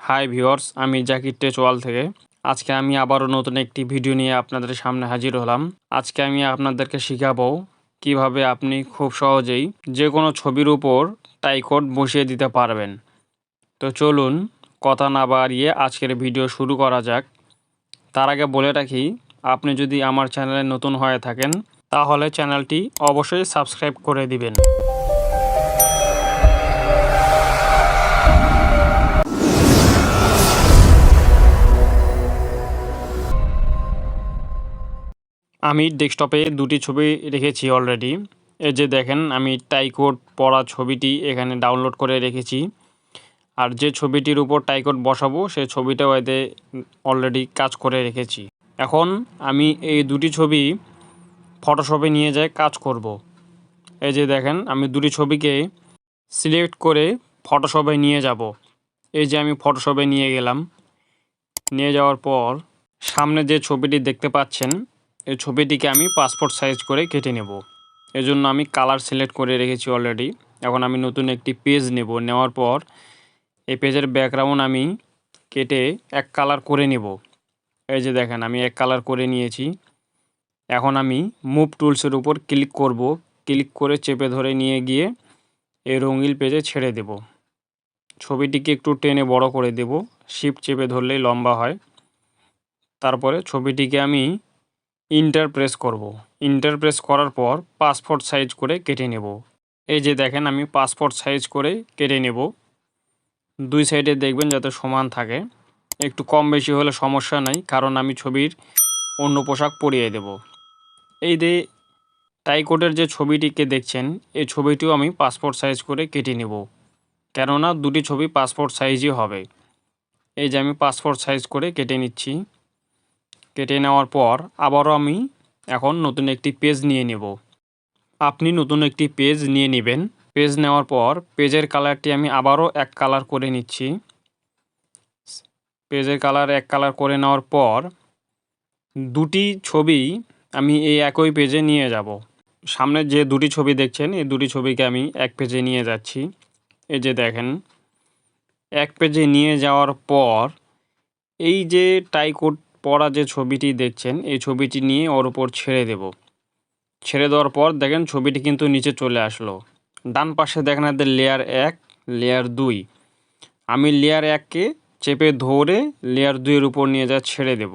Hi viewers, আমি জাকির টেচওয়াল থেকে। আজকে আমি আবারও নতুন একটি ভিডিও নিয়ে আপনাদের সামনে হাজির হলাম। আজকে আমি আপনাদেরকে শেখাবো কিভাবে আপনি খুব সহজেই যে কোনো ছবির উপর টাইকোড বসিয়ে দিতে পারবেন। তো চলুন কথা না বাড়িয়ে আজকের ভিডিও শুরু করা যাক। তার আগে বলে রাখি, আপনি যদি আমার চ্যানেলে নতুন হয়ে থাকেন তাহলে চ্যানেলটি অবশ্যই সাবস্ক্রাইব করে দিবেন। আমি ডেস্কটপে দুটি ছবি রেখেছি অলরেডি। এই যে দেখেন, আমি টাইকোড পড়া ছবিটি এখানে ডাউনলোড করে রেখেছি। আর যে ছবিটির উপর টাইকোড বসাবো সেই ছবিটাও এতে অলরেডি কাজ করে রেখেছি। এখন আমি এই দুটি ছবি ফটোশপে নিয়ে যাই কাজ করব। এই যে দেখেন, আমি দুটি ছবিকে সিলেক্ট করে ফটোশপে নিয়ে যাব। এই যে আমি ফটোশপে নিয়ে গেলাম। নিয়ে যাওয়ার পর সামনে যে ছবিটি দেখতে পাচ্ছেন, এই ছবিটিকে আমি পাসপোর্ট সাইজ করে কেটে নেব। এজন্য আমি কালার সিলেক্ট করে রেখেছি অলরেডি। এখন আমি নতুন একটি পেজ নেব। নেওয়ার পর এই পেজের ব্যাকগ্রাউন্ড আমি কেটে এক কালার করে নেব। এই যে দেখেন, আমি এক কালার করে নিয়েছি। এখন আমি মুভ টুলসের উপর ক্লিক করব। ক্লিক করে চেপে ধরে নিয়ে গিয়ে এই রঙিন পেজে ছেড়ে দেব। ছবিটিকে একটু টেনে বড় করে দেব। শিফট চেপে ধরলেই লম্বা হয়। তারপরে ছবিটিকে আমি ইন্টার প্রেস করব। ইন্টার প্রেস করার পর পাসপোর্ট সাইজ করে কেটে নেব। এই যে দেখেন, আমি পাসপোর্ট সাইজ করে কেটে নেব। দুই সাইডে দেখবেন যাতে সমান থাকে। একটু কম বেশি হলে সমস্যা নাই, কারণ আমি ছবির অন্য পোশাক পরিয়ে দেব। এই যে টাইকোডের যে ছবিটিকে দেখছেন, এই ছবিটিও আমি পাসপোর্ট সাইজ করে কেটে নেব, কেননা দুটি ছবি পাসপোর্ট সাইজই হবে। এই যে আমি পাসপোর্ট সাইজ করে কেটে নিচ্ছি। কেটে নেওয়ার পর আবারও আমি এখন নতুন একটি পেজ নিয়ে নেব। আপনি নতুন একটি পেজ নিয়ে নেবেন। পেজ নেওয়ার পর পেজের কালারটি আমি আবারও এক কালার করে নিচ্ছি। পেজের কালার এক কালার করে নেওয়ার পর দুটি ছবি আমি এই একই পেজে নিয়ে যাব। সামনে যে দুটি ছবি দেখছেন, এই দুটি ছবিকে আমি এক পেজে নিয়ে যাচ্ছি। এই যে দেখেন, এক পেজে নিয়ে যাওয়ার পর এই যে টাইকোড পড়া যে ছবিটি দেখছেন, এই ছবিটি নিয়ে ওর উপর ছেড়ে দেব। ছেড়ে দেওয়ার পর দেখেন ছবিটি কিন্তু নিচে চলে আসলো। ডান পাশে দেখেন আপনাদের লেয়ার 1, লেয়ার 2। আমি লেয়ার 1কে চেপে ধরে লেয়ার 2-এর উপর নিয়ে যা ছেড়ে দেব।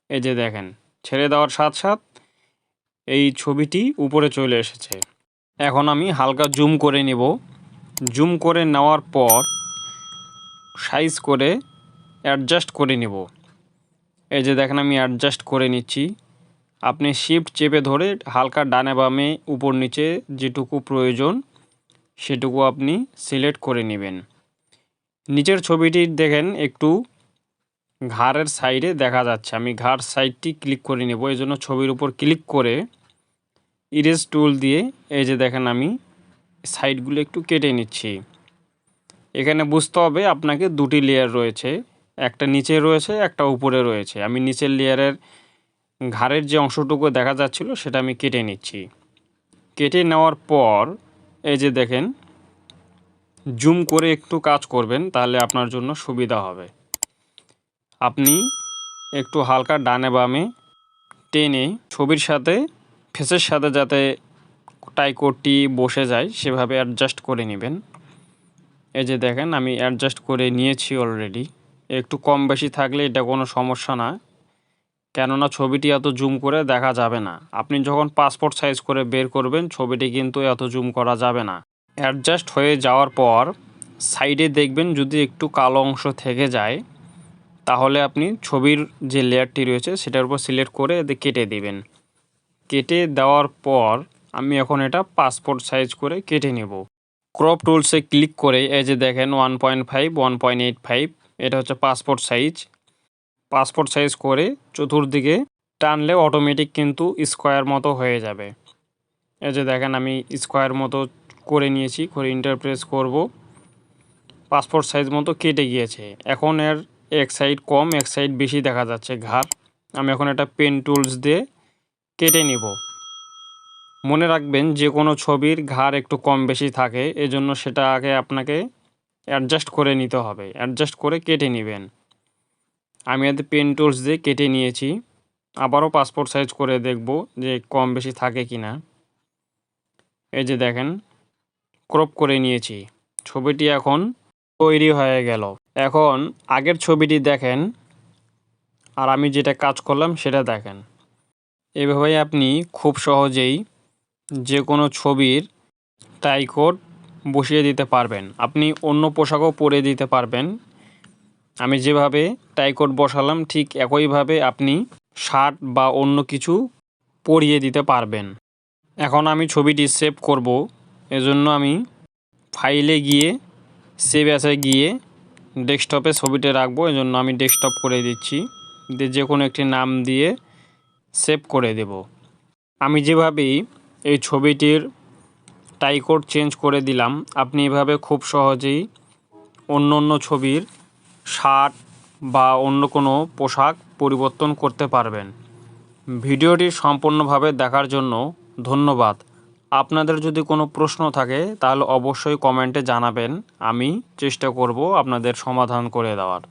এই যে দেখেন, ছেড়ে দেওয়ার সাথে সাথে এই ছবিটি উপরে চলে এসেছে। এখন আমি হালকা জুম করে নেব। জুম করে নেওয়ার পর সাইজ করে অ্যাডজাস্ট করে নেব। এই যে দেখেন, আমি অ্যাডজাস্ট করে নিচ্ছি। আপনি শিফট চেপে ধরে হালকা ডানে বামে উপর নিচে যেটুকু প্রয়োজন সেটুকু আপনি সিলেক্ট করে নেবেন। নিচের ছবিটি দেখেন একটু ঘাড়ের সাইডে দেখা যাচ্ছে। আমি ঘাড় সাইডটি ক্লিক করে নেব। এই জন্য ছবির উপর ক্লিক করে ইরেজ টুল দিয়ে এই যে দেখেন, আমি সাইডগুলো একটু কেটে নিচ্ছি। এখানে বুঝতে হবে আপনাকে দুটি লেয়ার রয়েছে, একটা নিচে রয়েছে, একটা উপরে রয়েছে। আমি নিচের লেয়ারের ঘাড়ের যে অংশটুকু দেখা যাচ্ছিল সেটা আমি কেটে নিচ্ছি। কেটে নেওয়ার পর এই যে দেখেন, জুম করে একটু কাজ করবেন, তাহলে আপনার জন্য সুবিধা হবে। আপনি একটু হালকা ডানে বামে টেনে ছবির সাথে ফেসের সাথে যাতে টাইকোডটি বসে যায় সেভাবে অ্যাডজাস্ট করে নেবেন। এই যে দেখেন, আমি অ্যাডজাস্ট করে নিয়েছি অলরেডি। একটু কম বেশি থাকলে এটা কোনো সমস্যা না, কেননা ছবিটি এত জুম করে দেখা যাবে না। আপনি যখন পাসপোর্ট সাইজ করে বের করবেন, ছবিটি কিন্তু এত জুম করা যাবে না। অ্যাডজাস্ট হয়ে যাওয়ার পর সাইডে দেখবেন যদি একটু কালো অংশ থেকে যায়, তাহলে আপনি ছবির যে লেয়ারটি রয়েছে সেটার উপর সিলেক্ট করে কেটে দিবেন। কেটে দেওয়ার পর আমি এখন এটা পাসপোর্ট সাইজ করে কেটে নেব। ক্রপ টুলসে ক্লিক করে এই যে দেখেন 1.5, 1.85 এটা হচ্ছে পাসপোর্ট সাইজ। পাসপোর্ট সাইজ করে চতুর্দিকে টানলে অটোমেটিক কিন্তু স্কোয়ার মতো হয়ে যাবে। এই যে দেখেন, আমি স্কোয়ার মতো করে নিয়েছি। করে ইন্টার প্রেস করব। পাসপোর্ট সাইজ মতো কেটে গিয়েছে। এখন এর এক সাইড কম, এক সাইড বেশি দেখা যাচ্ছে ঘাড়। আমি এখন এটা পেন টুলস দিয়ে কেটে নিব। মনে রাখবেন, যে কোনো ছবির ঘাড় একটু কম বেশি থাকে, এজন্য সেটা আগে আপনাকে অ্যাডজাস্ট করে নিতে হবে, অ্যাডজাস্ট করে কেটে নেবেন। আমি এতে পেন টুলস দিয়ে কেটে নিয়েছি। আবারও পাসপোর্ট সাইজ করে দেখব যে কম বেশি থাকে কি না। এই যে দেখেন, ক্রপ করে নিয়েছি। ছবিটি এখন তৈরি হয়ে গেল। এখন আগের ছবিটি দেখেন আর আমি যেটা কাজ করলাম সেটা দেখেন। এভাবেই আপনি খুব সহজেই যে কোনো ছবির টাইকোড বসিয়ে দিতে পারবেন। আপনি অন্য পোশাকও পরে দিতে পারবেন। আমি যেভাবে টাইকোড বসালাম ঠিক একইভাবে আপনি শার্ট বা অন্য কিছু পরিয়ে দিতে পারবেন। এখন আমি ছবিটি সেভ করব, এজন্য আমি ফাইলে গিয়ে সেভ অ্যাসে গিয়ে ডেস্কটপে ছবিটা রাখবো। এজন্য আমি ডেস্কটপ করে দিচ্ছি, দিয়ে যে কোনো একটি নাম দিয়ে সেভ করে দেব। আমি যেভাবেই এই ছবিটির টাইকোড চেঞ্জ করে দিলাম, আপনি এভাবে খুব সহজেই অন্য অন্য ছবির শার্ট বা অন্য কোনো পোশাক পরিবর্তন করতে পারবেন। ভিডিওটি সম্পূর্ণভাবে দেখার জন্য ধন্যবাদ। আপনাদের যদি কোনো প্রশ্ন থাকে তাহলে অবশ্যই কমেন্টে জানাবেন, আমি চেষ্টা করব আপনাদের সমাধান করে দেওয়ার।